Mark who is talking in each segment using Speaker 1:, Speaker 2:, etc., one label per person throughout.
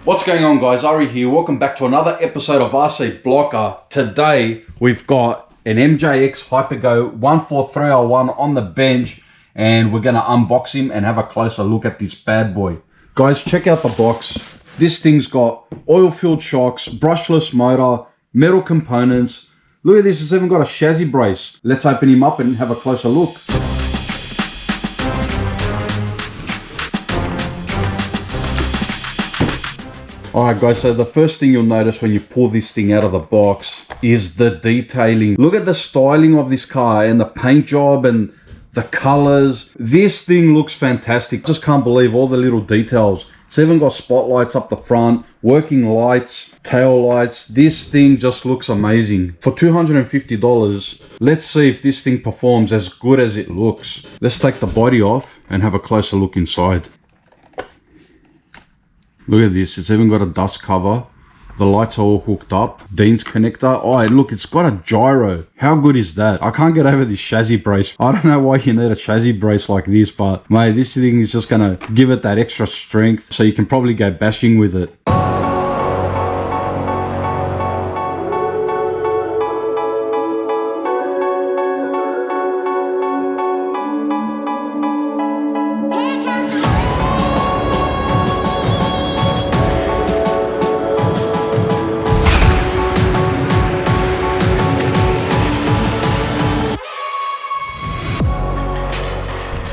Speaker 1: What's going on, guys? Ari here. Welcome back to another episode of RC Blocker. Today we've got an MJX Hyper Go 14301 on the bench, and we're going to unbox him and have a closer look at this bad boy. Guys, check out the box. This thing's got oil-filled shocks, brushless motor, metal components. Look at this, it's even got a chassis brace. Let's open him up and have a closer look. Alright guys, so the first thing you'll notice when you pull this thing out of the box is the detailing. Look at the styling of this car and the paint job and the colors. This thing looks fantastic. Just can't believe all the little details. It's even got spotlights up the front, working lights, tail lights. This thing just looks amazing. For $250, let's see if this thing performs as good as it looks. Let's take the body off and have a closer look inside. Look at this, it's even got a dust cover. The lights are all hooked up. Dean's connector. Oh, and look, it's got a gyro. How good is that? I can't get over this chassis brace. I don't know why you need a chassis brace like this, but mate, this thing is just gonna give it that extra strength, so you can probably go bashing with it.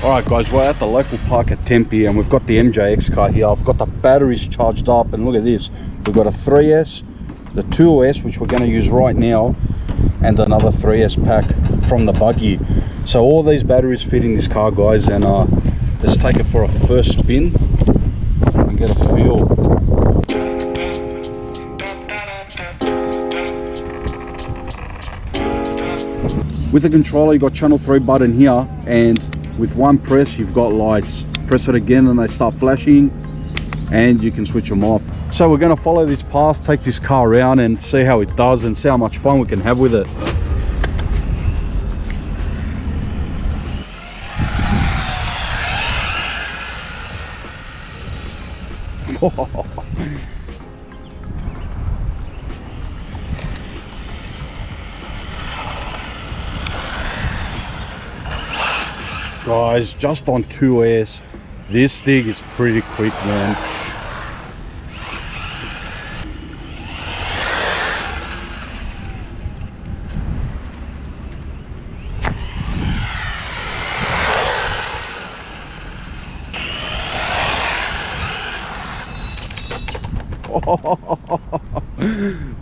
Speaker 1: Alright guys, we're at the local park at Tempe and we've got the MJX car here. I've got the batteries charged up, and look at this. We've got a 3S, the 2S, which we're going to use right now, and another 3S pack from the buggy. So all these batteries fit in this car, guys, and let's take it for a first spin and get a feel. With the controller, you got channel 3 button here, and with one press you've got lights. Press it again and they start flashing, and you can switch them off. So we're going to follow this path, take this car around and see how it does and see how much fun we can have with it. Guys, just on 2S, this thing is pretty quick, man.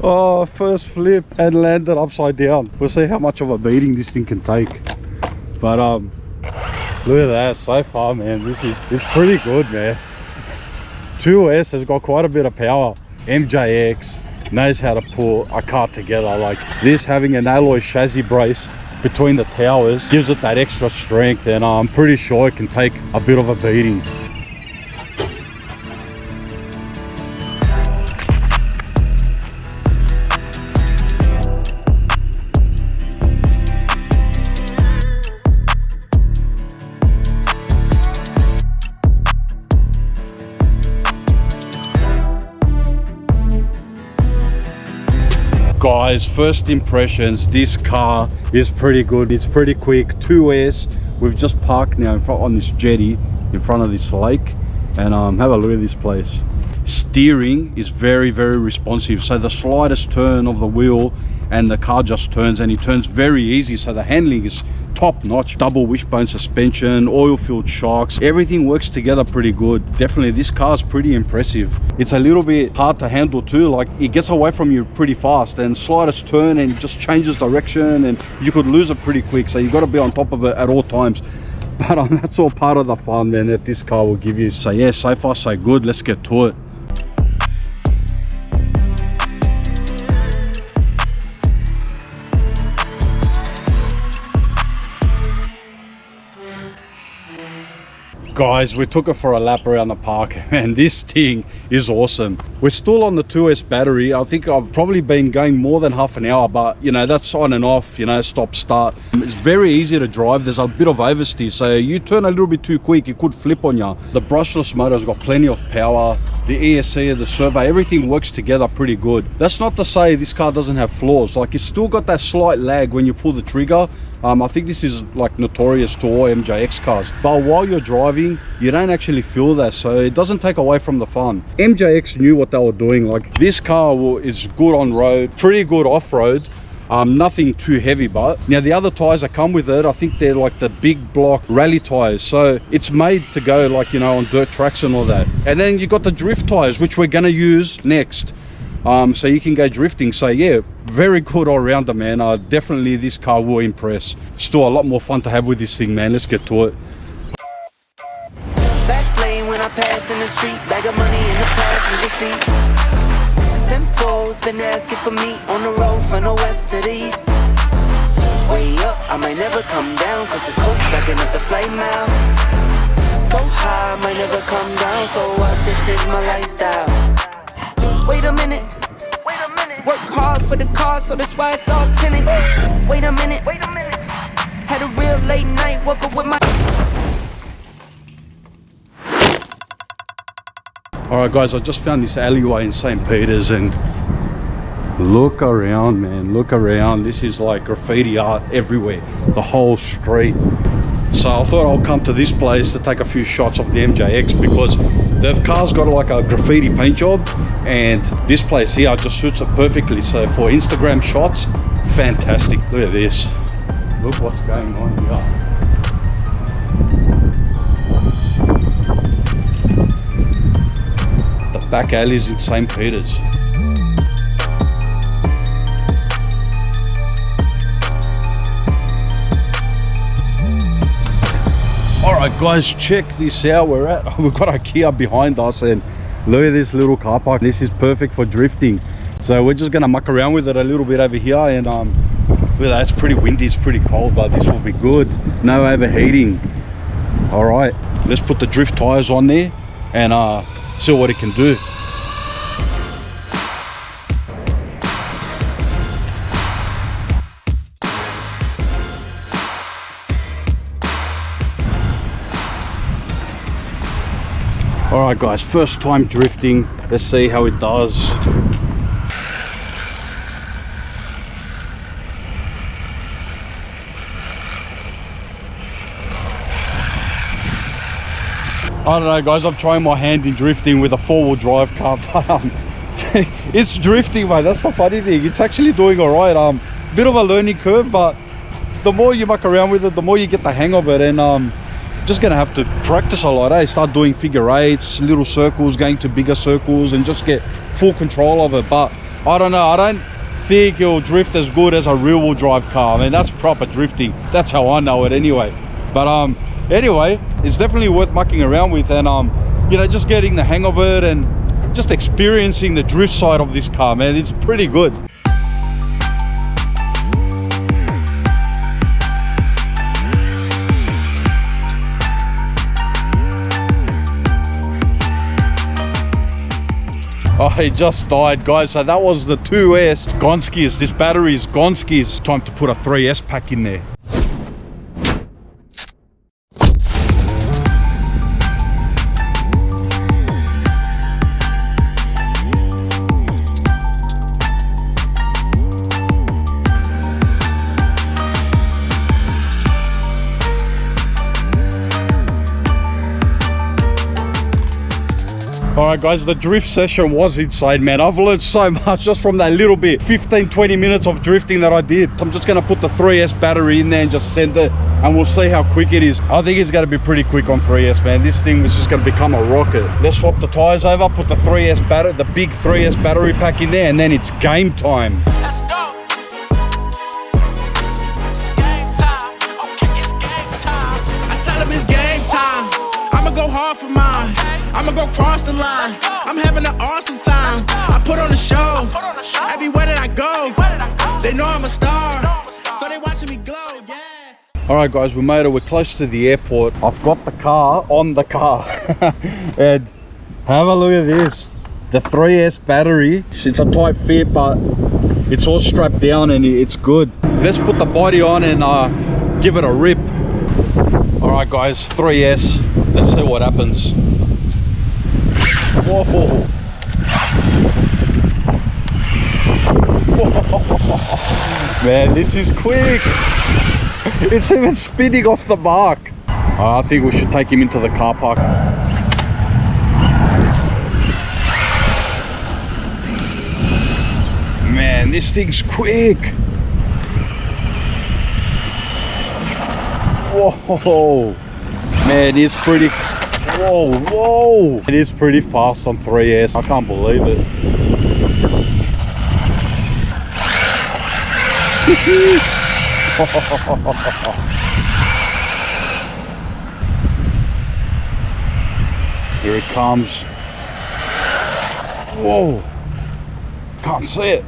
Speaker 1: Oh, first flip and landed upside down. We'll see how much of a beating this thing can take. But look at that, so far, man, it's pretty good, man. 2S has got quite a bit of power. MJX knows how to pull a car together like this. Having an alloy chassis brace between the towers gives it that extra strength, and I'm pretty sure it can take a bit of a beating. Guys, first impressions, this car is pretty good. It's pretty quick. 2S. We've just parked now in front on this jetty in front of this lake, and have a look at this place. Steering is very responsive, so the slightest turn of the wheel and the car just turns, and it turns very easy, so the handling is top notch. Double wishbone suspension, oil filled shocks, everything works together pretty good. Definitely this car is pretty impressive. It's a little bit hard to handle too, like it gets away from you pretty fast, and slightest turn and just changes direction and you could lose it pretty quick, so you got to be on top of it at all times. But that's all part of the fun, man, that this car will give you. So yeah, so far so good. Let's get to it. Guys, we took it for a lap around the park and this thing is awesome. We're still on the 2S battery. I think I've probably been going more than half an hour, but you know, that's on and off, you know, stop start. It's very easy to drive. There's a bit of oversteer, so you turn a little bit too quick, it could flip on you. The brushless motor's got plenty of power. The ESC, the servo, everything works together pretty good. That's not to say this car doesn't have flaws. Like, it's still got that slight lag when you pull the trigger. I think this is like notorious to all MJX cars, but while you're driving you don't actually feel that, so it doesn't take away from the fun. MJX knew what they were doing. Like, this car is good on road, pretty good off-road, nothing too heavy. But now the other tires that come with it, I think they're like the big block rally tires, so it's made to go, like, you know, on dirt tracks and all that. And then you got the drift tires, which we're gonna use next, so you can go drifting. So yeah, very good all-rounder, man. Definitely this car will impress. Still a lot more fun to have with this thing, man. Let's get to it.
Speaker 2: Fast lane when I pass in the street, bag of money in the passenger seat. Simcoe's been asking for me on the road from the west to the east. Way up, I might never come down, cause the coast backing up the flight miles. So high, I might never come down, so what, this is my lifestyle. Wait a minute, work hard for the car, so that's why it's all tinted. Wait a minute, had a real late night, woke up with my...
Speaker 1: Alright guys, I just found this alleyway in St. Peter's and look around, man, look around. This is like graffiti art everywhere, the whole street. So I thought I'll come to this place to take a few shots of the MJX, because the car's got like a graffiti paint job and this place here just suits it perfectly. So for Instagram shots, fantastic. Look at this, look what's going on here. Back alleys in St. Peter's. Alright guys, check this out. We've got a Kia behind us and look at this little car park. This is perfect for drifting. So we're just gonna muck around with it a little bit over here, and look at that, it's pretty windy, it's pretty cold, but this will be good. No overheating. Alright, let's put the drift tires on there and see what it can do. Alright guys, first time drifting. Let's see how it does. I don't know guys, I'm trying my hand in drifting with a four-wheel drive car, but it's drifting, mate. That's the funny thing. It's actually doing alright. Bit of a learning curve, but the more you muck around with it, the more you get the hang of it, and just gonna have to practice a lot, eh? Start doing figure eights, little circles, going to bigger circles, and just get full control of it. But I don't know, I don't think it'll drift as good as a rear-wheel drive car. I mean, that's proper drifting. That's how I know it anyway. But anyway, it's definitely worth mucking around with, and you know, just getting the hang of it and just experiencing the drift side of this car, man. It's pretty good. Oh, it just died, guys. So that was the 2S. It's Gonski's. This battery is Gonski's. Time to put a 3S pack in there. All right, guys, the drift session was insane, man. I've learned so much just from that little bit, 15-20 minutes of drifting that I did. I'm just gonna put the 3S battery in there and just send it, and we'll see how quick it is. I think it's gonna be pretty quick on 3S, man. This thing was just gonna become a rocket. Let's swap the tires over, put the 3S battery, the big 3S battery pack in there, and then it's game time.
Speaker 3: Go hard for mine. I'ma go cross the line. I'm having an awesome time. I put on a show. Everywhere that I go, they know I'm a star, so they watching me glow. Yeah.
Speaker 1: All right, guys, we made it. We're close to the airport. I've got the car on the car, and have a look at this. The 3S battery. It's a tight fit, but it's all strapped down and it's good. Let's put the body on and give it a rip. All right, guys, 3S. Let's see what happens. Whoa. Whoa. Man, this is quick. It's even spinning off the mark. I think we should take him into the car park. Man, this thing's quick. Whoa. Man, it's pretty, whoa. It is pretty fast on 3S. I can't believe it. Here it comes. Whoa. Can't see it.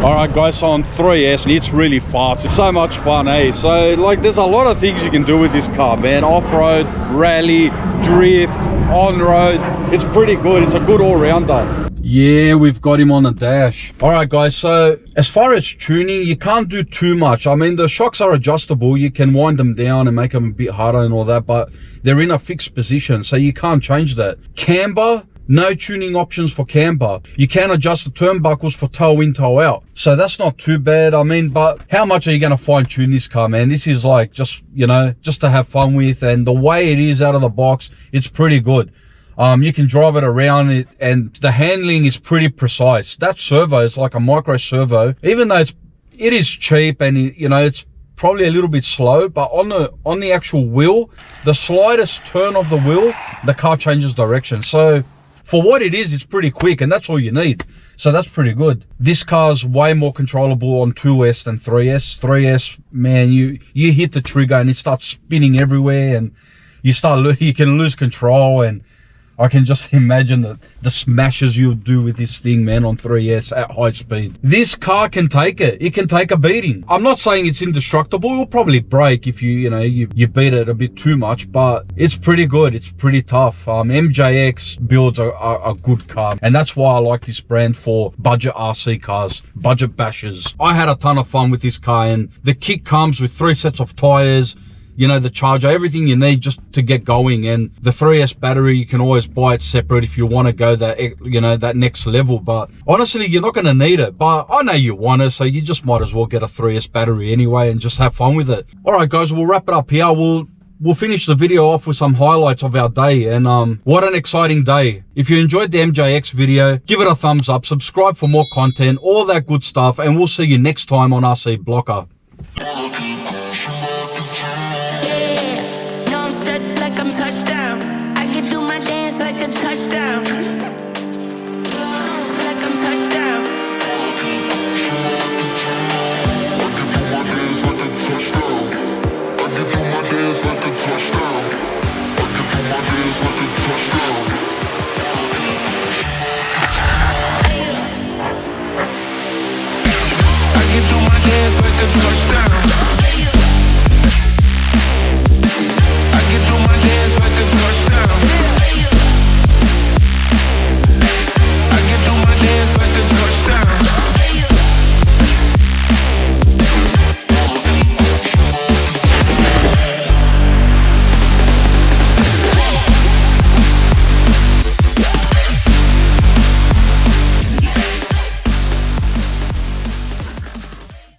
Speaker 1: All right, guys, so on 3S, it's really fast. It's so much fun, eh? So, like, there's a lot of things you can do with this car, man. Off-road, rally, drift, on-road. It's pretty good. It's a good all-rounder. Yeah, we've got him on the dash. All right, guys, so as far as tuning, you can't do too much. I mean, the shocks are adjustable. You can wind them down and make them a bit harder and all that, but they're in a fixed position, so you can't change that. Camber, no tuning options for camber. You can adjust the turnbuckles for toe in, toe out. So that's not too bad. I mean, but how much are you going to fine tune this car, man? This is like just, you know, just to have fun with. And the way it is out of the box, it's pretty good. You can drive it around it, and the handling is pretty precise. That servo is like a micro servo, even though it is cheap and you know, it's probably a little bit slow, but on the actual wheel, the slightest turn of the wheel, the car changes direction. So for what it is, it's pretty quick, and that's all you need. So that's pretty good. This car's way more controllable on 2S than 3S. 3S, man, you hit the trigger and it starts spinning everywhere, and you can lose control. And I can just imagine the smashes you'll do with this thing, man, on 3S at high speed. This car can take it. It can take a beating. I'm not saying it's indestructible. It'll probably break if you beat it a bit too much, but it's pretty good. It's pretty tough. MJX builds a good car, and that's why I like this brand for budget RC cars, budget bashers. I had a ton of fun with this car, and the kit comes with 3 sets of tires, you know, the charger, everything you need just to get going. And the 3S battery, you can always buy it separate if you want to go that, you know, that next level. But honestly, you're not going to need it, but I know you want it, so you just might as well get a 3S battery anyway and just have fun with it. All right, guys, we'll wrap it up here. We'll finish the video off with some highlights of our day, and what an exciting day. If you enjoyed the MJX video, give it a thumbs up, subscribe for more content, all that good stuff, and we'll see you next time on RC Blocker.